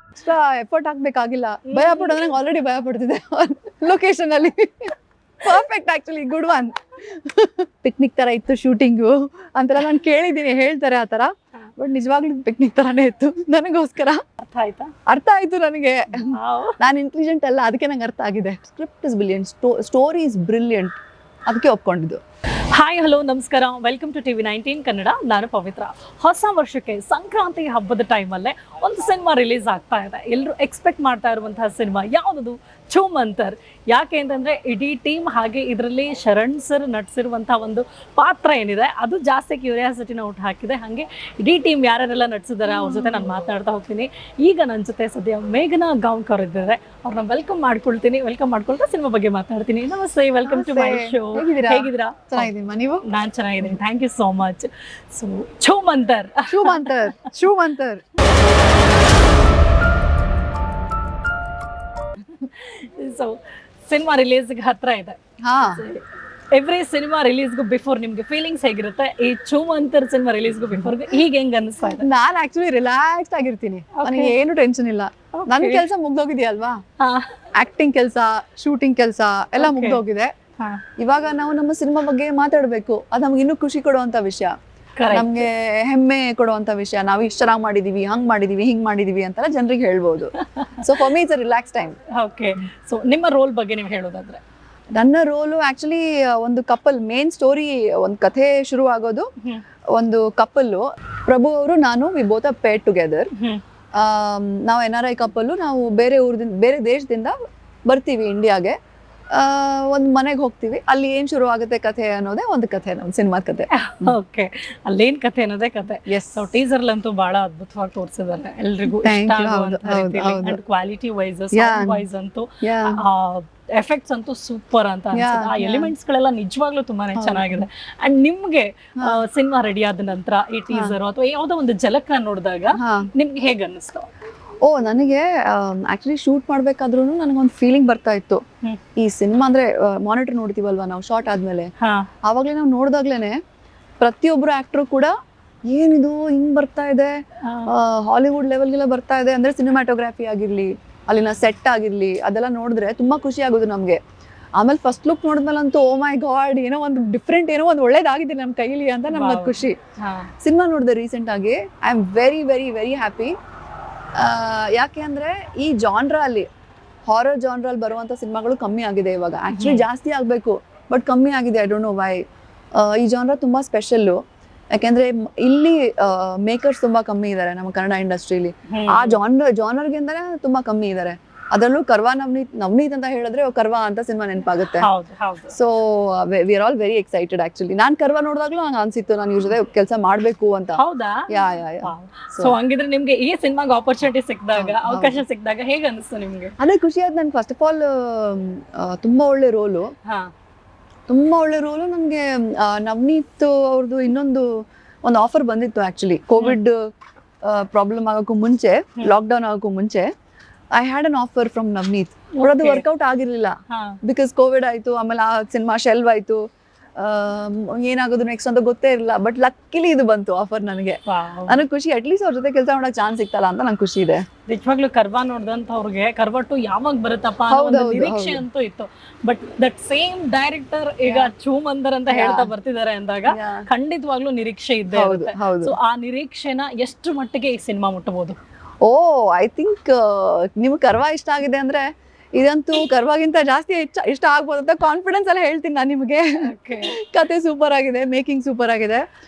Extra effort ಹಾಕ್ಬೇಕಾಗಿಲ್ಲ. ಭಯ ಪಡೋದ್ರೆ ನಂಗೆ already ಭಯ ಪಡ್ತಿದೆ ಲೊಕೇಶನ್ ಅಲ್ಲಿ. Perfect, actually good one. Picnic ತರ ಇತ್ತು ಶೂಟಿಂಗು ಅಂತೆಲ್ಲ ನಾನು ಕೇಳಿದ್ದೀನಿ, ಹೇಳ್ತಾರೆ ಆ ತರ. ಬಟ್ ನಿಜವಾಗ್ಲೂ ಪಿಕ್ನಿಕ್ ತರಾನೇ ಇತ್ತು ನನಗೋಸ್ಕರ. ಅರ್ಥ ಆಯ್ತು ನನಗೆ. ನಾನು ಇಂಟೆಲಿಜೆಂಟ್ ಅಲ್ಲ, ಅದಕ್ಕೆ ನಂಗೆ ಅರ್ಥ ಆಗಿದೆ. Script is brilliant, story is brilliant, ಅದಕ್ಕೆ ಒಪ್ಕೊಂಡಿದ್ದು. ಹಾಯ್, ಹಲೋ, ನಮಸ್ಕಾರ. Welcome to TV19 Kannada. ನಾನು ಪವಿತ್ರ. ಹೊಸ ವರ್ಷಕ್ಕೆ ಸಂಕ್ರಾಂತಿ ಹಬ್ಬದ ಟೈಮಲ್ಲೇ ಒಂದು ಸಿನಿಮಾ ರಿಲೀಸ್ ಆಗ್ತಾ ಇದೆ. ಎಲ್ಲರೂ ಎಕ್ಸ್ಪೆಕ್ಟ್ ಮಾಡ್ತಾ ಇರುವಂತಹ ಸಿನಿಮಾ ಯಾವುದದು? ಛೂಮಂತರ್. ಯಾಕೆ ಅಂತಂದರೆ ಇಡೀ ಟೀಮ್ ಹಾಗೆ ಇದರಲ್ಲಿ ಶರಣ್ ಸರ್ ನಟಿಸಿರುವಂಥ ಒಂದು ಪಾತ್ರ ಏನಿದೆ ಅದು ಜಾಸ್ತಿ ಕ್ಯೂರಿಯಾಸಿಟಿನ ಹುಟ್ಟು ಹಾಕಿದೆ. ಹಾಗೆ ಇಡೀ ಟೀಮ್ ಯಾರ್ಯಾರೆಲ್ಲ ನಟಿಸಿದ್ದಾರೆ ಅವ್ರ ಜೊತೆ ನಾನು ಮಾತನಾಡ್ತಾ ಹೋಗ್ತೀನಿ. ಈಗ ನನ್ನ ಜೊತೆ ಸದ್ಯ ಮೇಘನಾ ಗಾಂವ್ಕರ್ ಇದ್ದಾರೆ. ಅವ್ರನ್ನ ವೆಲ್ಕಮ್ ಮಾಡ್ಕೊಳ್ತಾ ಸಿನಿಮಾ ಬಗ್ಗೆ ಮಾತಾಡ್ತೀನಿ. ನಮಸ್ತೆ, ವೆಲ್ಕಮ್ ಟು ಮೈ ಶೋ. ಹೇಗಿದ್ದೀರಾ? ಚೆನ್ನಾಗಿದ್ದೀನಿ, ನೀವು? ನಾನು ಚೆನ್ನಾಗಿದ್ದೀನಿ, thank you so much. So Choo Mantar. So cinema ರಿಲೀಸ್ಗೆ ಹತ್ರ ಇದೆ. ಎವ್ರಿ ಸಿನಿಮಾ ರಿಲೀಸ್ಗೂ ಬಿಫೋರ್ ನಿಮ್ಗೆ ಫೀಲಿಂಗ್ಸ್ ಹೇಗಿರುತ್ತೆ? ಈ ಛೂಮಂತರ್ ಸಿನಿಮಾ ರಿಲೀಸ್ಗೂ ಬಿಫೋರ್ ಈಗ ಹೆಂಗ್ ಅನಿಸ್ತಾ ಇದೆ? ನಾನು ಆಕ್ಚುಲಿ ರಿಲ್ಯಾಕ್ಸ್ ಆಗಿರ್ತೀನಿ, ನನಗೆ ಏನು ಟೆನ್ಷನ್ ಇಲ್ಲ. ನನ್ನ ಕೆಲಸ ಮುಗ್ದೋಗಿದೆಯಲ್ವಾ, ಆಕ್ಟಿಂಗ್ ಕೆಲಸ, ಶೂಟಿಂಗ್ ಕೆಲಸ ಎಲ್ಲ ಮುಗ್ದೋಗಿದೆ. ಇವಾಗ ನಾವು ನಮ್ಮ ಸಿನಿಮಾ ಬಗ್ಗೆ ಮಾತಾಡ್ಬೇಕು. ಅದು ನಮ್ಗೆ ಇನ್ನೂ ಖುಷಿ ಕೊಡುವಂತ ವಿಷಯ, ನಮ್ಗೆ ಹೆಮ್ಮೆ ಕೊಡುವಂತ ವಿಷಯ. ನಾವು ಇಷ್ಟ ಚೆನ್ನಾಗಿ ಮಾಡಿದೀವಿ, ಹಿಂಗ್ ಮಾಡಿದೀವಿ ಅಂತೆಲ್ಲ ಜನರಿಗೆ ಹೇಳ್ಬೋದು. So for me it's a relax time. Okay, so ನಿಮ್ಮ ರೋಲ್ ಬಗ್ಗೆ ನೀವು ಹೇಳೋದಾದ್ರೆ? ನನ್ನ ರೋಲು ಆಕ್ಚುಲಿ ಒಂದು ಕಪಲ್, ಮೇನ್ ಸ್ಟೋರಿ ಒಂದು ಕಥೆ ಶುರು ಆಗೋದು ಒಂದು ಕಪಲ್ಲು. ಪ್ರಭು ಅವರು ನಾನು, ವಿ ಬೋತ್ ಆರ್ ಪೇರ್ಡ್ ಟುಗೆದರ್. ನಾವು NRI ಕಪಲ್ಲು. ನಾವು ಬೇರೆ ದೇಶದಿಂದ ಬರ್ತೀವಿ ಇಂಡಿಯಾಗೆ. ಒಂದು ಮನೆಗೆ ಹೋಗ್ತೀವಿ, ಅಲ್ಲಿ ಏನ್ ಶುರು ಆಗುತ್ತೆ ಕಥೆ ಅನ್ನೋದೇ ಒಂದು ಕಥೆ, ನಮ್ಮ ಸಿನಿಮಾ ಕಥೆ. ಓಕೆ, ಅಲ್ಲೇನ್ ಕಥೆ ಅನ್ನೋದೇ ಕಥೆ. ಸೊ ಟೀಸರ್ ಅಂತೂ ಬಹಳ ಅದ್ಭುತವಾಗಿ ತೋರಿಸಿದ್ದಾರೆ, ಎಲ್ರಿಗೂ ಕ್ವಾಲಿಟಿ ವೈಸ್, ಸೌಂಡ್ ವೈಸ್ ಅಂತೂ, ಎಫೆಕ್ಟ್ಸ್ ಅಂತೂ ಸೂಪರ್ ಅಂತ ಅನ್ಸುತ್ತೆ. ಆ ಎಲಿಮೆಂಟ್ಸ್ ಗಳೆಲ್ಲ ನಿಜವಾಗ್ಲೂ ತುಂಬಾನೇ ಚೆನ್ನಾಗಿದೆ. ಅಂಡ್ ನಿಮ್ಗೆ ಸಿನಿಮಾ ರೆಡಿ ಆದ ನಂತರ ಈ ಟೀಸರ್ ಅಥವಾ ಯಾವ್ದೋ ಒಂದು ಝಲಕ್ನ ನೋಡಿದಾಗ ನಿಮ್ಗೆ ಹೇಗೆ ಅನ್ನಿಸ್ತು? ನನಗೆ ಆಕ್ಚುಲಿ ಶೂಟ್ ಮಾಡ್ಬೇಕಾದ್ರೂ ನನಗೊಂದು ಫೀಲಿಂಗ್ ಬರ್ತಾ ಇತ್ತು. ಈ ಸಿನಿಮಾ ಅಂದ್ರೆ ಮಾನಿಟರ್ ನೋಡ್ತೀವಲ್ವಾ ನಾವು ಶಾರ್ಟ್ ಆದ್ಮೇಲೆ, ಆವಾಗ್ಲೇ ನಾವು ನೋಡ್ದಾಗ್ಲೇನೆ ಪ್ರತಿಯೊಬ್ರು ಆಕ್ಟರ್ ಕೂಡ ಏನಿದು ಹಿಂಗ್ ಬರ್ತಾ ಇದೆ, ಹಾಲಿವುಡ್ ಲೆವೆಲ್ಗೆಲ್ಲ ಬರ್ತಾ ಇದೆ ಅಂದ್ರೆ ಸಿನಿಮಾಟೋಗ್ರಫಿ ಆಗಿರ್ಲಿ, ಅಲ್ಲಿನ ಸೆಟ್ ಆಗಿರ್ಲಿ, ಅದೆಲ್ಲ ನೋಡಿದ್ರೆ ತುಂಬಾ ಖುಷಿ ಆಗೋದು ನಮ್ಗೆ. ಆಮೇಲೆ ಫಸ್ಟ್ ಲುಕ್ ನೋಡಿದ್ಮೇಲಂತೂ ಓ ಮೈ ಗಾಡ್, ಏನೋ ಒಂದು ಡಿಫ್ರೆಂಟ್, ಏನೋ ಒಂದು ಒಳ್ಳೇದಾಗಿದೆ ನಮ್ಮ ಕೈಲಿ ಅಂತ ನಮ್ಗೆ ಅದು ಖುಷಿ. ಸಿನಿಮಾ ನೋಡಿದೆ ರೀಸೆಂಟ್ ಆಗಿ. I am very very very happy. ಯಾಕೆ ಅಂದ್ರೆ ಈ ಜಾನ್ರಾ ಅಲ್ಲಿ, ಹಾರರ್ ಜಾನ್ರಾ ಅಲ್ಲಿ ಬರುವಂತ ಸಿನಿಮಾಗಳು ಕಮ್ಮಿ ಆಗಿದೆ ಇವಾಗ. ಆಕ್ಚುಲಿ ಜಾಸ್ತಿ ಆಗ್ಬೇಕು, ಬಟ್ ಕಮ್ಮಿ ಆಗಿದೆ. I don't know why. ಈ ಜಾನ್ರಾ ತುಂಬಾ ಸ್ಪೆಷಲ್ಲು. ಯಾಕೆಂದ್ರೆ ಇಲ್ಲಿ ಮೇಕರ್ಸ್ ತುಂಬಾ ಕಮ್ಮಿ ಇದ್ದಾರೆ ನಮ್ಮ ಕನ್ನಡ ಇಂಡಸ್ಟ್ರಿಲಿ. ಆ ಜಾನರ್ಗಿಂತಾನೆ ತುಂಬಾ ಕಮ್ಮಿ ಇದ್ದಾರೆ. ಅದರಲ್ಲೂ ಕರ್ವಾ ನವನೀತ್ ಅಂತ ಹೇಳಿದ್ರೆ ಕರ್ವಾ ಅಂತ ಸಿನಿಮಾ ನೆನಪಾಗುತ್ತೆ. So we are all very excited. Actually ನಾನು ಕರ್ವಾ ನೋಡಿದಾಗ್ಲೂ ನಂಗೆ ಅನ್ಸಿತ್ತು ನಾನು ಇವ್ರ ಜೊತೆ ಕೆಲಸ ಮಾಡ್ಬೇಕು ಅಂತ. ಹೌದಾ? ಸೊ ಹಂಗಿದ್ರೆ ನಿಮ್ಗೆ ಈ ಸಿನಿಮಾಗೆ ಆಪರ್ಚುನಿಟಿ ಸಿಕ್ಕಿದಾಗ, ಅವಕಾಶ ಸಿಕ್ಕಿದಾಗ ಹೇಗೆ ಅನಿಸ್ತು ನಿಮ್ಗೆ? ಅದೇ ಖುಷಿ ಆಯ್ತು ನನ್ಗೆ. ಫಸ್ಟ್ ಆಫ್ ಆಲ್ ತುಂಬಾ ಒಳ್ಳೆ ರೋಲು, ನನ್ಗೆ ನವನೀತ್ ಅವ್ರದ್ದು ಒಂದು ಆಫರ್ ಬಂದಿತ್ತು. ಆಕ್ಚುಲಿ ಕೋವಿಡ್ ಪ್ರಾಬ್ಲಮ್ ಆಗೋಕ್ಕೂ ಮುಂಚೆ, ಲಾಕ್ಡೌನ್ ಆಗೋಕ್ಕೂ ಮುಂಚೆ I had an offer from Navaneeth. ಅದು ವರ್ಕೌಟ್ ಆಗಿರ್ಲಿಲ್ಲ ಬಿಕಾಸ್ ಕೋವಿಡ್ ಆಯ್ತು. ಆಮೇಲೆ ಆ ಸಿನಿಮಾ ಶೆಲ್ವ್ ಆಯ್ತು. ಏನಾಗೋದು ನೆಕ್ಸ್ಟ್ ಅಂತ ಗೊತ್ತೇ ಇರಲಿಲ್ಲ. ಬಟ್ ಲಕ್ಕಿಲಿ ಇದು ಬಂತು ಆಫರ್ ನನಗೆ. ನನಗೆ ಖುಷಿ, ಅಟ್ಲೀಸ್ಟ್ ಅವ್ರ ಜೊತೆ ಕೆಲಸ ಮಾಡಕ್ ಚಾನ್ಸ್ ಸಿಕ್ತಲ್ಲ ಅಂತ ನಂಗೆ ಖುಷಿ ಇದೆ. ನಿಜವಾಗ್ಲೂ ಕರ್ವಾ ನೋಡ್ದಂತವ್ರಿಗೆ ಕರ್ವಾ 2 ಯಾವಾಗ ಬರುತ್ತಪ್ಪ ಅನ್ನೋ ನಿರೀಕ್ಷೆ ಅಂತೂ ಇತ್ತು. ಬಟ್ ದಟ್ ಸೇಮ್ ಡೈರೆಕ್ಟರ್ ಈಗ ಛೂಮಂತರ್ ಅಂತ ಹೇಳ್ತಾ ಬರ್ತಿದ್ದಾರೆ ಅಂದಾಗ ಖಂಡಿತವಾಗ್ಲೂ ನಿರೀಕ್ಷೆ ಇದ್ದೇ ಇರುತ್ತೆ. ಸೊ ಆ ನಿರೀಕ್ಷೆನ ಎಷ್ಟು ಮಟ್ಟಿಗೆ ಈ ಸಿನಿಮಾ ಮುಟ್ಟಬಹುದು? ಐ ಥಿಂಕ್ ನಿಮ್ಗೆ ಕರ್ವಾ ಇಷ್ಟ ಆಗಿದೆ ಅಂದ್ರೆ ಇದಂತೂ ಕರ್ವಾಗಿಂತ ಜಾಸ್ತಿ ಇಷ್ಟ ಆಗ್ಬೋದು ಅಂತ ಕಾನ್ಫಿಡೆನ್ಸ್ ಎಲ್ಲ ಹೇಳ್ತೀನಿ ನಾನು ನಿಮಗೆ. ಕತೆ ಸೂಪರ್ ಆಗಿದೆ, ಮೇಕಿಂಗ್ ಸೂಪರ್ ಆಗಿದೆ.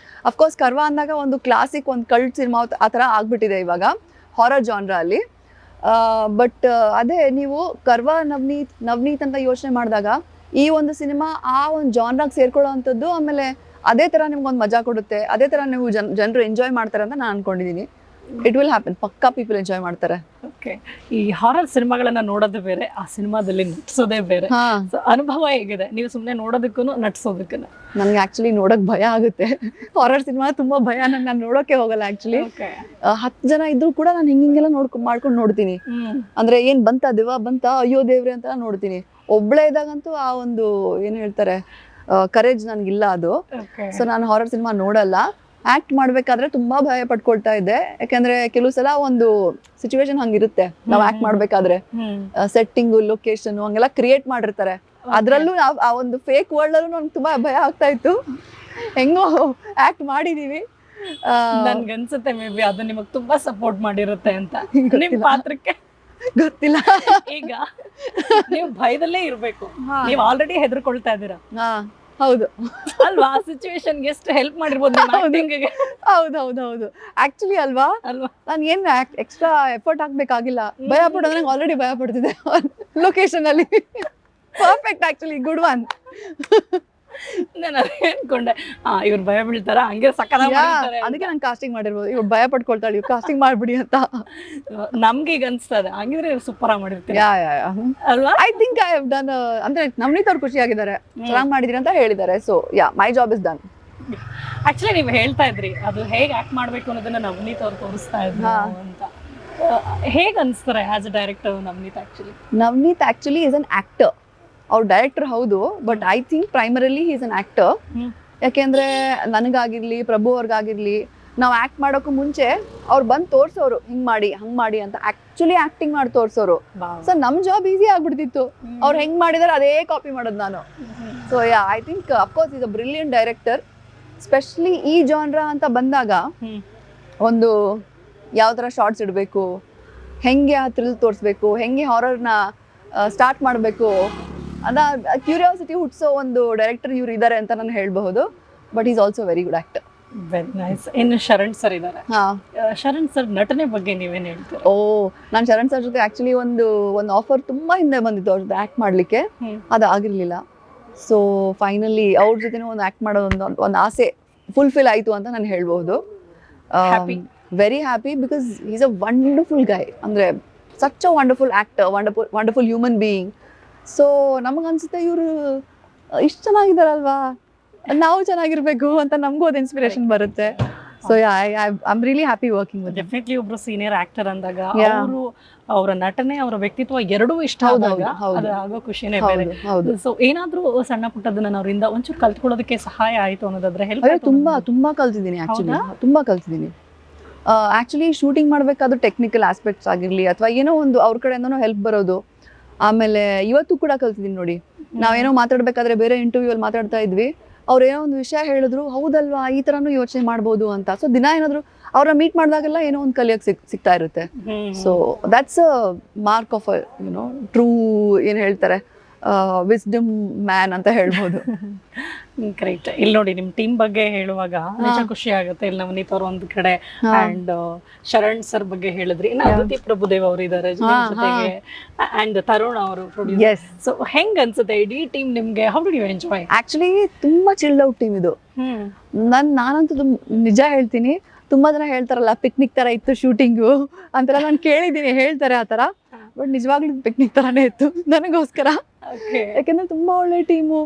ಅಫ್ಕೋರ್ಸ್ ಕರ್ವಾ ಅಂದಾಗ ಒಂದು ಕ್ಲಾಸಿಕ್, ಒಂದು ಕಲ್ಟ್ ಸಿನಿಮಾ ಆ ಥರ ಆಗ್ಬಿಟ್ಟಿದೆ ಇವಾಗ ಹಾರರ್ ಜಾನ್ರಾ ಅಲ್ಲಿ. ಬಟ್ ಅದೇ ನೀವು ಕರ್ವಾ ನವನೀತ್ ಅಂತ ಯೋಚನೆ ಮಾಡಿದಾಗ ಈ ಒಂದು ಸಿನಿಮಾ ಆ ಒಂದು ಜಾನ್ರಾಗೆ ಸೇರ್ಕೊಳ್ಳೋ ಅಂಥದ್ದು. ಆಮೇಲೆ ಅದೇ ಥರ ನಿಮ್ಗೊಂದು ಮಜಾ ಕೊಡುತ್ತೆ, ಅದೇ ಥರ ನೀವು ಜನರು ಎಂಜಾಯ್ ಮಾಡ್ತಾರೆ ಅಂತ ನಾನು ಅನ್ಕೊಂಡಿದ್ದೀನಿ. ಇಟ್ ವಿಲ್ ಹ್ಯಾಪನ್, ಪಕ್ಕಾ ಪೀಪಲ್ ಎಂಜಾಯ್ ಮಾಡ್ತಾರೆ. ಓಕೆ, ಈ ಹಾರರ್ ಸಿನಿಮಾಗಳನ್ನ ನೋಡೋದು ಬೇರೆ, ಆ ಸಿನಿಮಾದಲ್ಲಿ ನಟಿಸೋದೇ ಬೇರೆ. ಅನುಭವ ಹೇಗಿದೆ ನೀವು ಸುಮ್ಮನೆ ನೋಡೋದಕ್ಕೂ ನಟಿಸೋದಕ್ಕೂ? ನನಗೆ ಆಕ್ಚುಲಿ ನೋಡಕ್ ಭಯ ಆಗುತ್ತೆ. ಹಾರರ್ ಸಿನಿಮಾ ತುಂಬಾ ಭಯ, ನಾನು ನೋಡೋಕೆ ಹೋಗಲ್ಲ ಆಕ್ಚುಲಿ. 10 ಜನ ಇದ್ರು ಕೂಡ ನಾನು ಹಿಂಗೆಲ್ಲ ಮಾಡ್ಕೊಂಡು ನೋಡ್ತೀನಿ. ಅಂದ್ರೆ ಏನ್ ಬಂತ ದೆವ್ವ ಬಂತ, ಅಯ್ಯೋ ದೇವ್ರೆ ಅಂತ ನೋಡ್ತೀನಿ. ಒಬ್ಳೆ ಇದ್ದಾಗಂತೂ ಆ ಒಂದು ಏನ್ ಹೇಳ್ತಾರೆ ಕರೇಜ್ ನನ್ಗಿಲ್ಲ ಅದು. ಸೊ ನಾನು ಹಾರರ್ ಸಿನಿಮಾ ನೋಡಲ್ಲ. ಆಕ್ಟ್ ಮಾಡ್ಬೇಕಾದ್ರೆ ತುಂಬಾ ಭಯ ಪಡ್ಕೊಳ್ತಾ ಇದ್ದೆ, ಯಾಕಂದ್ರೆ ಕೆಲವು ಸಲ ಒಂದು ಸಿಚುವೇಶನ್ ಹಂಗಿರುತ್ತೆ, ನಾವ್ ಆಕ್ಟ್ ಮಾಡ್ಬೇಕಾದ್ರೆ ಸೆಟ್ಟಿಂಗು ಲೊಕೇಶನ್ ಹಂಗೆಲ್ಲ ಕ್ರಿಯೇಟ್ ಮಾಡಿರ್ತಾರೆ, ಅದ್ರಲ್ಲೂ ನಾವ್ ಆ ಒಂದು ಫೇಕ್ ವರ್ಲ್ಡ್ ಅಲ್ಲೂ ನನ್ಗೆ ತುಂಬಾ ಭಯ ಆಗ್ತಾ ಇತ್ತು. ಹೆಂಗೋ ಆಕ್ಟ್ ಮಾಡಿದೀವಿ. ನನ್ಗನ್ಸುತ್ತೆ ಮೇ ಬಿ ಅದು ನಿಮಗ್ ತುಂಬಾ ಸಪೋರ್ಟ್ ಮಾಡಿರುತ್ತೆ ಅಂತ ನಿಮ್ ಪಾತ್ರಕ್ಕೆ. ಗೊತ್ತಿಲ್ಲ. ಈಗ ನೀವು ಭಯದಲ್ಲೇ ಇರ್ಬೇಕು, ನೀವ್ ಆಲ್ರೆಡಿ ಹೆದರ್ಕೊಳ್ತಾ ಇದೀರಾ. ಹೌದು ಅಲ್ವಾ, ಸಿಚುವೇಶನ್ಗೆ ಎಷ್ಟು ಹೆಲ್ಪ್ ಮಾಡಿರ್ಬೋದು ನಿಮ್ಮ actingಗೆ. ಹೌದು ಆಕ್ಚುಲಿ ಅಲ್ವಾ, ನಾನು ಏನ್ ಎಕ್ಸ್ಟ್ರಾ ಎಫರ್ಟ್ ಹಾಕ್ಬೇಕಾಗಿಲ್ಲ. ಭಯ ಪಡೋದು ನಂಗೆ ಆಲ್ರೆಡಿ ಭಯ ಪಡ್ತಿದ್ದೆ ಲೊಕೇಶನ್ ಅಲ್ಲಿ. Perfect, actually good one. ನಾನು ಅದೇ ಅನ್ಕೊಂಡೆ, ಇವ್ರು ಭಯ ಬೀಳ್ತಾರ, ಹಂಗೆ ಸಕ್ಕದ ಅದಕ್ಕೆ ನಾನು ಕಾಸ್ಟಿಂಗ್ ಮಾಡಿರ್ಬೋದು. ಇವ್ರು ಭಯ ಪಡ್ಕೊಳ್ತಾಳೆ, ಇವ್ರು ಕಾಸ್ಟಿಂಗ್ ಮಾಡ್ಬಿಡಿ ಅಂತ. ನಮ್ಗೆ ಈಗ ಅನ್ಸ್ತದೆ, ಹಂಗಿದ್ರೆ ಸೂಪರ್ ಆಗಿ ಮಾಡಿರ್ತೀವಿ ಅಲ್ವಾ. I think I have done, ಅಂದ್ರೆ ನಮ್ನೀತ್ ಅವ್ರು ಖುಷಿ ಆಗಿದ್ದಾರೆ, ಚೆನ್ನಾಗಿ ಮಾಡಿದಿರಿ ಅಂತ ಹೇಳಿದ್ದಾರೆ. So my job is done. Actually ನೀವು ಹೇಳ್ತಾ ಇದ್ರಿ ಅದು ಹೇಗೆ ಆಕ್ಟ್ ಮಾಡ್ಬೇಕು ಅನ್ನೋದನ್ನ ನವನೀತ್ ಅವ್ರು ತೋರಿಸ್ತಾ ಇದ್ರು ಅಂತ. ಹೇಗ್ ಅನ್ಸ್ತಾರೆ as a director Navaneeth? Navaneeth actually is an actor. ಅವ್ರು ಡೈರೆಕ್ಟರ್ ಹೌದು, but I think primarily is an actor. ಯಾಕೆಂದ್ರೆ ನನಗಾಗಿರ್ಲಿ, ಪ್ರಭು ಅವ್ರಿಗಾಗಿರ್ಲಿ, ನಾವು ಆಕ್ಟ್ ಮಾಡೋಕ್ಕೂ ಮುಂಚೆ ಅವ್ರು ಬಂದು ತೋರ್ಸೋರು, ಹಿಂಗ್ ಮಾಡಿ ಹಂಗ್ ಮಾಡಿ ಅಂತ ಆಕ್ಚುಲಿ ಆಕ್ಟಿಂಗ್ ಮಾಡಿ ತೋರ್ಸೋರು. ಸೊ ನಮ್ ಜಾಬ್ ಈಸಿ ಆಗ್ಬಿಡ್ತಿತ್ತು, ಅವ್ರು ಹೆಂಗ್ ಮಾಡಿದಾರೆ ಅದೇ ಕಾಪಿ ಮಾಡೋದು ನಾನು. So I think of course is a brilliant director. Specially ಈ ಜಾನ್ರಾ ಅಂತ ಬಂದಾಗ ಒಂದು ಯಾವ ಥರ ಶಾರ್ಟ್ಸ್ ಇಡಬೇಕು, ಹೆಂಗೆ ಆ ಥ್ರಿಲ್ ತೋರಿಸ್ಬೇಕು, ಹೆಂಗೆ ಹಾರರ್ನ ಸ್ಟಾರ್ಟ್ ಮಾಡಬೇಕು ಅದ ಕ್ಯೂರಿಯಾಸಿಟಿ ಹುಟ್ಟಿಸೋ ಒಂದು ಡೈರೆಕ್ಟರ್ ಇವ್ರು ಇದ್ದಾರೆ ಅಂತ ನಾನು ಹೇಳ್ಬಹುದು. But is also very good actor. Very nice. ಇನ್ನು ಶರಣ್ ಸರ್ ಇದ್ದಾರೆ. ಶರಣ್ ಸರ್ ನಟನೆ ಬಗ್ಗೆ ನೀವೇನ್ ಹೇಳ್ತೀರಾ? ನಾನು ಶರಣ್ ಸರ್ ಜೊತೆ ಆಕ್ಚುಲಿ ಒಂದು ಆಫರ್ ತುಂಬಾ ಹಿಂದೆ ಬಂದಿತ್ತು ಅವ್ರ ಜೊತೆ ಆಕ್ಟ್ ಮಾಡ್ಲಿಕ್ಕೆ, ಅದು ಆಗಿರ್ಲಿಲ್ಲ. ಸೊ ಫೈನಲಿ ಅವ್ರ ಜೊತೆನೂ ಒಂದು ಆಕ್ಟ್ ಮಾಡೋ ಒಂದು ಆಸೆ ಫುಲ್ಫಿಲ್ ಆಯ್ತು ಅಂತ ನಾನು ಹೇಳ್ಬಹುದು. Very happy because is a wonderful guy. ಅಂದ್ರೆ such a wonderful actor, wonderful human being. So ನಮಗನ್ಸುತ್ತೆ ಇವರು ಇಷ್ಟು ಚೆನ್ನಾಗಿದಾರಲ್ವಾ, ನಾವು ಚೆನ್ನಾಗಿರ್ಬೇಕು ಅಂತ ನಮಗೂ ಅದು ಇನ್ಸ್ಪಿರೇಷನ್ ಬರುತ್ತೆ. So I am really happy working with. Definitely ಒಬ್ರು ಸೀನಿಯರ್ ಆಕ್ಟರ್ ಅಂದಾಗ ಅವರು ಅವರ ನಟನೆ ಅವರ ವ್ಯಕ್ತಿತ್ವ ಎರಡೂ ಇಷ್ಟ ಆದಾಗ ಅದು ಆಗೋ ಖುಷಿನೇ ಬೇರೆ. ಸೊ ಏನಾದ್ರೂ ಸಣ್ಣ ಪುಟ್ಟದನ್ನ ಅವರಿಂದ ಒಂಚೂರು ಕಲ್ತ್ಕೊಳ್ಳೋದಕ್ಕೆ ಸಹಾಯ ಆಯ್ತು ಅನ್ನೋದಾದ್ರೆ ಹೆಲ್ಪ್? ತುಂಬಾ ಕಲ್ತಿದ್ದೀನಿ ಆಕ್ಚುಲಿ, ತುಂಬಾ ಕಲ್ತಿದ್ದೀನಿ. ಆಕ್ಚುಲಿ ಶೂಟಿಂಗ್ ಮಾಡ್ಬೇಕಾದ್ರೂ ಟೆಕ್ನಿಕಲ್ ಆಸ್ಪೆಕ್ಟ್ಸ್ ಆಗಿರ್ಲಿ ಅಥವಾ ಏನೋ ಒಂದು ಅವ್ರ ಕಡೆಯಿಂದನೂ ಹೆಲ್ಪ್ ಬರೋದು. ಆಮೇಲೆ ಇವತ್ತು ಕೂಡ ಕಲ್ತಿದ್ದೀನಿ ನೋಡಿ, ನಾವೇನೋ ಮಾತಾಡ್ಬೇಕಾದ್ರೆ ಬೇರೆ ಇಂಟರ್ವ್ಯೂ ಅಲ್ಲಿ ಮಾತಾಡ್ತಾ ಇದ್ವಿ, ಅವ್ರು ಏನೋ ಒಂದು ವಿಷಯ ಹೇಳಿದ್ರು, ಹೌದಲ್ವಾ ಈ ತರನು ಯೋಚನೆ ಮಾಡ್ಬೋದು ಅಂತ. ಸೊ ದಿನ ಏನಾದ್ರು ಅವ್ರನ್ನ ಮೀಟ್ ಮಾಡಿದಾಗೆಲ್ಲ ಏನೋ ಒಂದು ಕಲಿಯೋಕ್ ಸಿಗ್ತಾ ಇರುತ್ತೆ. So that's a mark of you know true ಏನ್ ಹೇಳ್ತಾರೆ ವಿಸ್ಡಮ್ ಮ್ಯಾನ್ ಅಂತ ಹೇಳ್ಬೋದು. ಗ್ರೇಟ್. ಇಲ್ಲಿ ನೋಡಿ ನಿಮ್ ಟೀಮ್ ಬಗ್ಗೆ ಹೇಳುವಾಗ ನಿಜ ಖುಷಿ ಆಗುತ್ತೆ. ಇಲ್ಲಿ ನವನೀತ್ ಅವರು ಒಂದ್ ಕಡೆ ಅಂಡ್ ಶರಣ್ ಸರ್ ಬಗ್ಗೆ ಹೇಳಿದ್ರಿ, ಇನ್ನು ಅದಿತಿ ಪ್ರಭುದೇವ್ ಅವರು ಇದಾರೆ ಜೊತೆಗೆ, ಅಂಡ್ ತರುಣ್ ಅವರು ಪ್ರೊಡ್ಯೂಸರ್. ಸೊ ಹೆಂಗ್ ಅನ್ಸುತ್ತೆ ಇಡೀ ಟೀಮ್ ನಿಮ್ಗೆ? How do you enjoy? Actually ತುಂಬಾ ಚಿಲ್ಡ್ ಔಟ್ ಟೀಮ್ ಇದು. ನಾನಂತೂ ನಿಜ ಹೇಳ್ತೀನಿ, ತುಂಬಾ ಜನ ಹೇಳ್ತಾರಲ್ಲ ಪಿಕ್ನಿಕ್ ತರ ಇತ್ತು ಶೂಟಿಂಗು ಅಂತೆಲ್ಲ ನಾನು ಕೇಳಿದ್ದೀನಿ, ಹೇಳ್ತಾರೆ ಆ ತರ. ಬಟ್ ನಿಜವಾಗ್ಲೂ ಪಿಕ್ನಿಕ್ ತರಾನೇ ಇತ್ತು ನನಗೋಸ್ಕರ. ಯಾಕಂದ್ರೆ ತುಂಬಾ ಒಳ್ಳೆ ಟೀಮು.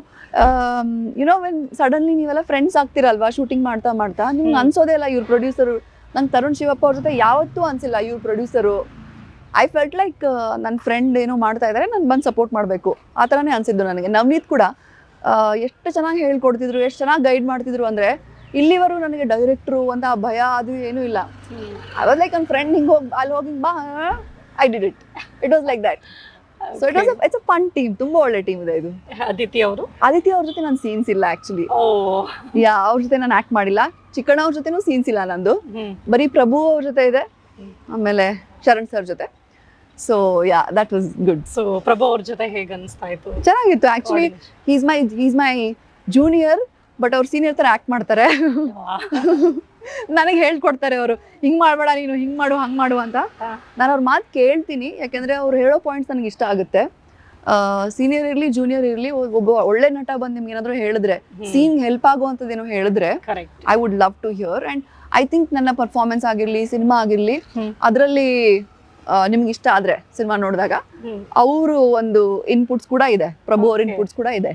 ಯುನೋ ವೆನ್ ಸಡನ್ಲಿ ನೀವೆಲ್ಲ ಫ್ರೆಂಡ್ಸ್ ಆಗ್ತಿರಲ್ವಾ ಶೂಟಿಂಗ್ ಮಾಡ್ತಾ ಮಾಡ್ತಾ, ನಿಮ್ಗೆ ಅನ್ಸೋದೇ ಇಲ್ಲ ಇವ್ರ ಪ್ರೊಡ್ಯೂಸರು. ನಂಗೆ ತರುಣ್ ಶಿವಪ್ಪ ಅವ್ರ ಜೊತೆ ಯಾವತ್ತೂ ಅನ್ಸಿಲ್ಲ ಇವ್ರ ಪ್ರೊಡ್ಯೂಸರು. ಐ ಫೆಲ್ಟ್ ಲೈಕ್ ನನ್ನ ಫ್ರೆಂಡ್ ಏನೋ ಮಾಡ್ತಾ ಇದ್ದಾರೆ, ನಾನು ಬಂದು ಸಪೋರ್ಟ್ ಮಾಡಬೇಕು ಆ ಥರನೇ ಅನ್ಸಿದ್ದು ನನಗೆ. ನವನೀತ್ ಕೂಡ ಎಷ್ಟು ಚೆನ್ನಾಗಿ ಹೇಳ್ಕೊಡ್ತಿದ್ರು, ಎಷ್ಟು ಚೆನ್ನಾಗಿ ಗೈಡ್ ಮಾಡ್ತಿದ್ರು ಅಂದರೆ ಇಲ್ಲಿವರೆಗೂ ನನಗೆ ಡೈರೆಕ್ಟ್ರು ಅಂತ ಭಯ ಅದು ಏನೂ ಇಲ್ಲ. ಐ ವಾಸ್ ಲೈಕ್ ನನ್ನ ಫ್ರೆಂಡ್ ಹಿಂಗೆ ಹೋಗಿ ಅಲ್ಲಿ ಹೋಗಿ ಬಾ, I did it. It was like that. So it's a fun team, ತುಂಬಾ ಒಳ್ಳೆ ಟೀಮ್ ಇದೆ ಇದು. ಅದಿತಿ ಅವ್ರ ಜೊತೆ ನಾನು ಸೀನ್ಸ್ ಇಲ್ಲ ಆಕ್ಚುಲಿ. ಅವ್ರ ಜೊತೆ ನಾನು ಆಕ್ಟ್ ಮಾಡಿಲ್ಲ. ಚಿಕ್ಕಣ್ಣ ಅವ್ರ ಜೊತೆನೂ ಸೀನ್ಸ್ ಇಲ್ಲ ನಂದು, ಬರೀ ಪ್ರಭು ಅವ್ರ ಜೊತೆ ಇದೆ, ಆಮೇಲೆ ಶರಣ್ ಸರ್ ಜೊತೆ. So that was good. So Prabhu ಅವ್ರ ಜೊತೆ ಹೇಗೆ ಅನಿಸ್ತಾ ಇತ್ತು? ಚೆನ್ನಾಗಿತ್ತು actually. Is my junior, but ಅವ್ರು ಸೀನಿಯರ್ ತರ ಆಕ್ಟ್ ಮಾಡ್ತಾರೆ. ನನಗೆ ಹೇಳ್ಕೊಡ್ತಾರೆ ಅವರು, ಹಿಂಗ್ ಮಾಡ್ಬೇಡ ನೀನು, ಹಿಂಗ್ ಮಾಡು ಹಂಗ್ ಮಾಡು ಅಂತ. ನಾನು ಅವ್ರ ಮಾತು ಕೇಳ್ತೀನಿ, ಯಾಕೆಂದ್ರೆ ಅವ್ರು ಹೇಳೋ ಪಾಯಿಂಟ್ಸ್ ನನಗೆ ಇಷ್ಟ ಆಗುತ್ತೆ. ಸೀನಿಯರ್ ಇರ್ಲಿ ಜೂನಿಯರ್ ಇರ್ಲಿ, ಒಬ್ಬ ಒಳ್ಳೆ ನಟ ಬಂದು ನಿಮ್ಗೆ ಏನಾದ್ರು ಹೇಳಿದ್ರೆ, ಸೀನ್ ಹೆಲ್ಪ್ ಆಗುವಂಥದ್ದೇನೋ ಹೇಳಿದ್ರೆ, I would love to hear. And I think ನನ್ನ ಪರ್ಫಾರ್ಮೆನ್ಸ್ ಆಗಿರ್ಲಿ, ಸಿನಿಮಾ ಆಗಿರ್ಲಿ, ಅದರಲ್ಲಿ ನಿಮ್ಗೆ ಇಷ್ಟ ಆದ್ರೆ ಸಿನಿಮಾ ನೋಡಿದಾಗ ಅವರು ಒಂದು ಇನ್ಪುಟ್ಸ್ ಕೂಡ ಇದೆ, ಪ್ರಭು ಅವ್ರ ಇನ್ಪುಟ್ಸ್ ಕೂಡ ಇದೆ.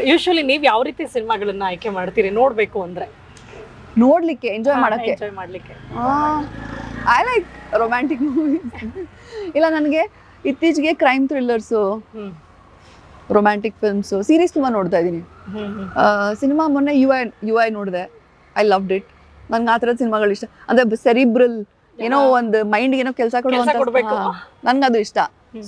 ಯೂಶುವಲಿ ನೀವು ಯಾವ ರೀತಿ ಸಿನಿಮಾಗಳನ್ನ ಆಯ್ಕೆ ಮಾಡ್ತೀರಿ ನೋಡ್ಬೇಕು ಅಂದ್ರೆ? ನೋಡ್ಲಿಕ್ಕೆ, ಎಂಜಾಯ್ ಮಾಡಕ್ಕೆ. I like romantic movies. ಇಲ್ಲ, ನನಗೆ ಇತ್ತೀಚೆಗೆ ಕ್ರೈಮ್ ಥ್ರಿಲ್ಲರ್ಸು, ರೊಮ್ಯಾಂಟಿಕ್ ಫಿಲ್ಮ್ಸು, ಸೀರೀಸ್ ತುಂಬಾ ನೋಡ್ತಾ ಇದ್ದೀನಿ. ಸಿನಿಮಾ ಮೊನ್ನೆ ಯು ಐ ನೋಡಿದೆ, ಐ ಲವ್ಡ್ ಇಟ್. ನನ್ಗೆ ಆ ಥರದ ಸಿನಿಮಾಗಳು ಇಷ್ಟ, ಅಂದ್ರೆ ಸೆರಿಬ್ರಲ್ ಏನೋ ಒಂದು ಮೈಂಡ್ ಏನೋ ಕೆಲಸ ಕೊಡ್ಬೇಕು. ನನ್ಗೆ ಅದು ಇಷ್ಟ.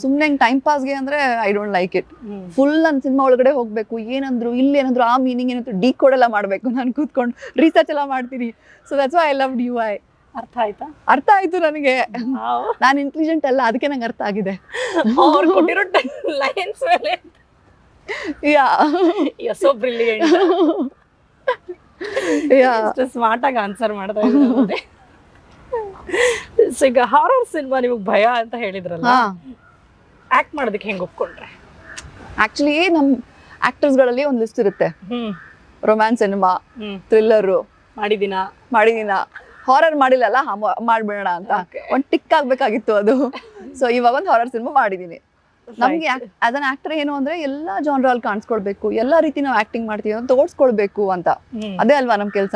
ಸುಮ್ನೆ ಟೈಮ್ ಪಾಸ್ಗೆ ಅಂದ್ರೆ I don't like it. Full ನನ್ ಸಿನಿಮಾ ಒಳಗಡೆ ಹೋಗ್ಬೇಕು, ಏನಂದ್ರು ಇಲ್ಲಿ ಏನಂದ್ರು ಆ ಮೀನಿಂಗ್ ಏನಂದ್ರು ಡಿ ಕೋಡ್ ಎಲ್ಲ ಮಾಡ್ಬೇಕು, ನಾನು ಕೂತ್ಕೊಂಡು ರಿಸರ್ಚ್ ಎಲ್ಲ ಮಾಡ್ತೀನಿ. So that's why I loved you I. ಅರ್ಥ ಆಯ್ತಾ? ಅರ್ಥ ಆಯ್ತು ನನಗೆ. ನಾನು ಇಂಟೆಲಿಜೆಂಟ್ ಅಲ್ಲ, ಅದಕ್ಕೆ ನಂಗೆ ಅರ್ಥ ಆಗಿದೆ. ಅವ್ರು ಕೊಟ್ಟಿರೋ ಲೈನ್ಸ್ ಮೇಲೆ ಸೋ ಬ್ರಿಲಿಯಂಟ್. ಸ್ಮಾರ್ಟ್ ಆಗಿ ಆನ್ಸರ್ ಮಾಡ್ತಾ ಇದ್ದಾರೆ. ಈಗ ಹಾರರ್ ಸಿನಿಮಾ ನಿಮಗೆ ಭಯ ಅಂತ ಹೇಳಿದ್ರಲ್ಲ, ಆಕ್ಟ್ ಮಾಡೋದಕ್ಕೆ ಹೆಂಗ್ ಒಪ್ಕೊಂಡ್ರೆ? ಆಕ್ಚುಲಿ ನಮ್ ಆಕ್ಟರ್ಸ್ ಗಳಲ್ಲಿ ಒಂದ್ ಲಿಸ್ಟ್ ಇರುತ್ತೆ. ರೊಮ್ಯಾನ್ಸ್ ಸಿನಿಮಾ, ಥ್ರಿಲ್ಲರ್ ಮಾಡಿದೀನ, ಹಾರರ್ ಮಾಡಿಲ್ಲಲ್ಲ, ಮಾಡ್ಬಿಡೋಣ ಅಂತ ಒಂದ್ ಟಿಕ್ ಆಗ್ಬೇಕಾಗಿತ್ತು ಅದು. ಸೊ ಇವಾಗ ಒಂದು ಹಾರರ್ ಸಿನಿಮಾ ಮಾಡಿದೀನಿ. ನಮ್ಗೆ ಆಸ್ ಅನ್ ಆಕ್ಟರ್ ಏನು ಅಂದ್ರೆ ಎಲ್ಲಾ ಜಾನ್ರಲ್ ಕಾಣಿಸ್ಕೊಳ್ಬೇಕು, ಎಲ್ಲಾ ರೀತಿ ನಾವು ಆಕ್ಟಿಂಗ್ ಮಾಡ್ತೀವಿ ಅಂತ ತೋರ್ಸ್ಕೊಳ್ಬೇಕು ಅಂತ. ಅದೇ ಅಲ್ವಾ ನಮ್ ಕೆಲ್ಸ.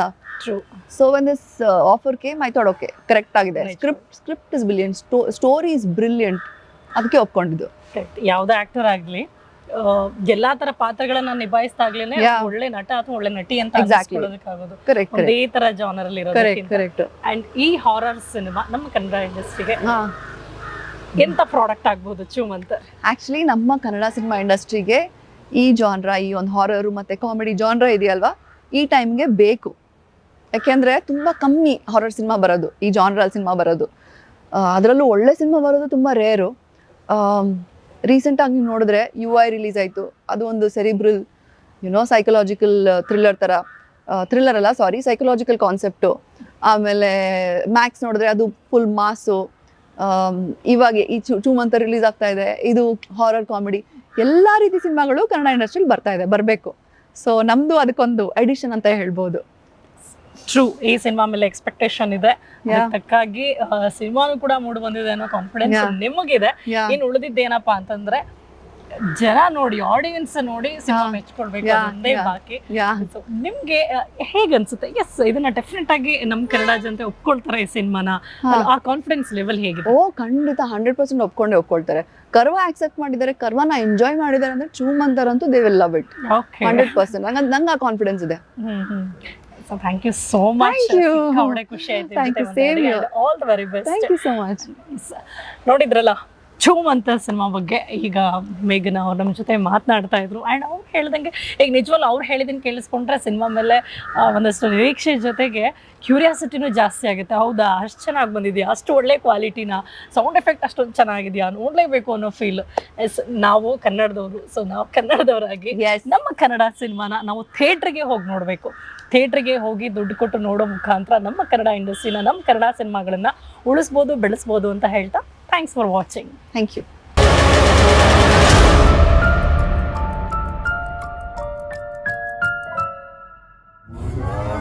So when this offer came I thought okay, correct ಆಗಿದೆ. Script is brilliant, story is brilliant, ಅದಕ್ಕೆ ಒಪ್ಕೊಂಡಿದ್ದು. ಯಾವ್ದೇ ಆಕ್ಟರ್ ಆಗ್ಲಿ ಎಲ್ಲಾ ತರ ಪಾತ್ರಗಳನ್ನ ನಿಭಾಯಿಸ್ದಾಗ್ಲೇನೆ ಒಳ್ಳೆ ನಟ ಅಥವಾ ಒಳ್ಳೆ ನಟಿ ಅಂತ ಅನ್ಸ್ಕೊಳ್ಳೋದಕ್ಕಾಗೋದು. ಅದೇ ತರ ಜಾನರ್ ಅಲ್ಲಿ ಇರೋದು. ಅಂಡ್ ಈ ಹಾರರ್ ಸಿನಿಮಾ ನಮ್ಮ ಕನ್ನಡ ಇಂಡಸ್ಟ್ರಿಗೆ ಎಂತ ಪ್ರಾಡಕ್ಟ್ ಆಗ್ಬೋದು ಚೂಮಂತ್? ಆಕ್ಚುಲಿ ನಮ್ಮ ಕನ್ನಡ ಸಿನಿಮಾ ಇಂಡಸ್ಟ್ರಿಗೆ ಈ ಜಾನ್ರ, ಈ ಒಂದು ಹಾರರ್ ಮತ್ತೆ ಕಾಮಿಡಿ ಜಾನ್ರ ಇದೆಯಲ್ವಾ, ಈ ಟೈಮ್ಗೆ ಬೇಕು. ಯಾಕೆಂದ್ರೆ ತುಂಬಾ ಕಮ್ಮಿ ಹಾರರ್ ಸಿನಿಮಾ ಬರೋದು, ಈ ಜಾನ್ರಲ್ ಸಿನಿಮಾ ಬರೋದು. ಅದರಲ್ಲೂ ಒಳ್ಳೆ ಸಿನಿಮಾ ಬರೋದು ತುಂಬಾ ರೇರು. ರೀಸೆಂಟ್ ಆಗಿ ನೀವು ನೋಡಿದ್ರೆ ಯು ಐ ರಿಲೀಸ್ ಆಯ್ತು. ಅದು ಒಂದು ಸೆರಿಬ್ರಲ್ ಸೈಕಲಾಜಿಕಲ್ ಥ್ರಿಲ್ಲರ್ ತರ, ಥ್ರಿಲ್ಲರ್ ಅಲ್ಲ ಸಾರಿ, ಸೈಕಲಾಜಿಕಲ್ ಕಾನ್ಸೆಪ್ಟು. ಆಮೇಲೆ ಮ್ಯಾಕ್ಸ್ ನೋಡಿದ್ರೆ ಅದು ಫುಲ್ ಮಾಸು. ಇವಾಗ ಈ ಚೂಮಂತ ರಿಲೀಸ್ ಆಗ್ತಾ ಇದೆ, ಇದು ಹಾರರ್ ಕಾಮಿಡಿ. ಎಲ್ಲಾ ರೀತಿ ಸಿನಿಮಾಗಳು ಕನ್ನಡ ಇಂಡಸ್ಟ್ರಿಯಲ್ಲಿ ಬರ್ತಾ ಇದೆ, ಬರಬೇಕು. ಸೊ ನಮ್ದು ಅದಕ್ಕೊಂದು ಎಡಿಷನ್ ಅಂತ ಹೇಳ್ಬೋದು. ಟ್ರೂ. ಈ ಸಿನಿಮಾ ಮೇಲೆ ಎಕ್ಸ್ಪೆಕ್ಟೇಷನ್ ಇದೆ, ಅದಕ್ಕಾಗಿ ಸಿನಿಮಾನು ಕೂಡ ಮೂಡ್ ಬಂದಿದೆ ಅನ್ನೋ ಕಾನ್ಫಿಡೆನ್ಸ್ ನಿಮಗಿದೆ. ಇನ್ ಉಳಿದಿದ್ದೇನಪ್ಪಾ ಅಂತಂದ್ರೆ ಜನ ನೋಡಿ, ಆಡಿಯನ್ಸ್ ನೋಡಿ ಸಿನಿಮಾ ಮೆಚ್ಕೊಳ್ಬೇಕು, ಒಂದೇ ಬಾಕಿ. ನಿಮ್ಗೆ ಹೇಗನ್ಸುತ್ತೆ? ಎಸ್, ಇದನ್ನ ಡೆಫಿನೆಟ್ ಆಗಿ ನಮ್ ಕನ್ನಡ ಜನತೆ ಒಪ್ಕೊಳ್ತಾರೆ ಈ ಸಿನಿಮಾನ. ಆ ಕಾನ್ಫಿಡೆನ್ಸ್ ಲೆವೆಲ್ ಹೇಗಿದೆ? ಓ ಖಂಡಿತ 100% ಒಪ್ಕೊಳ್ತಾರೆ. ಕರ್ವ ಆಕ್ಸೆಪ್ಟ್ ಮಾಡಿದ್ದಾರೆ, ಕರ್ವನ ಎಂಜಾಯ್ ಮಾಡಿದ್ದಾರೆ ಅಂದ್ರೆ ಚೂಮಂತರಂತೂ ದೇ ವಿಲ್ ಲವ್ ಇಟ್ 100%. ನಂಗೆ ಆ ಕಾನ್ಫಿಡೆನ್ಸ್ ಇದೆ. So thank you so much. ಖುಷಿ ಆಯ್ತು. All the very best. Thank you so much. ನೋಡಿದ್ರಲ್ಲ ಚೂಮಂತ ಸಿನಿಮಾ ಬಗ್ಗೆ ಈಗ ಮೇಘನಾ ಅವ್ರು ನಮ್ಮ ಜೊತೆ ಮಾತನಾಡ್ತಾ ಇದ್ರು. ಆ್ಯಂಡ್ ಅವ್ರು ಹೇಳ್ದಂಗೆ ಈಗ ನಿಜವಲ್ಲ ಅವ್ರು ಹೇಳಿದನ್ನು ಕೇಳಿಸ್ಕೊಂಡ್ರೆ ಸಿನಿಮಾ ಮೇಲೆ ಒಂದಷ್ಟು ನಿರೀಕ್ಷೆ ಜೊತೆಗೆ ಕ್ಯೂರಿಯಾಸಿಟಿನೂ ಜಾಸ್ತಿ ಆಗುತ್ತೆ. ಹೌದಾ, ಅಷ್ಟು ಚೆನ್ನಾಗಿ ಬಂದಿದೆಯಾ, ಅಷ್ಟು ಒಳ್ಳೆ ಕ್ವಾಲಿಟಿನ, ಸೌಂಡ್ ಎಫೆಕ್ಟ್ ಅಷ್ಟೊಂದು ಚೆನ್ನಾಗಿದೆಯಾ, ನೋಡಲೇಬೇಕು ಅನ್ನೋ ಫೀಲ್. ಎಸ್, ನಾವು ಕನ್ನಡದವರು. ಸೊ ನಾವು ಕನ್ನಡದವರಾಗಿ ನಮ್ಮ ಕನ್ನಡ ಸಿನಿಮಾನ ನಾವು ಥಿಯೇಟ್ರಿಗೆ ಹೋಗಿ ನೋಡಬೇಕು. ಥಿಯೇಟ್ರಿಗೆ ಹೋಗಿ ದುಡ್ಡು ಕೊಟ್ಟು ನೋಡೋ ಮುಖಾಂತರ ನಮ್ಮ ಕನ್ನಡ ಇಂಡಸ್ಟ್ರಿನ, ನಮ್ಮ ಕನ್ನಡ ಸಿನಿಮಾಗಳನ್ನ ಉಳಿಸ್ಬೋದು, ಬೆಳೆಸ್ಬೋದು ಅಂತ ಹೇಳ್ತಾ thanks for watching. Thank you.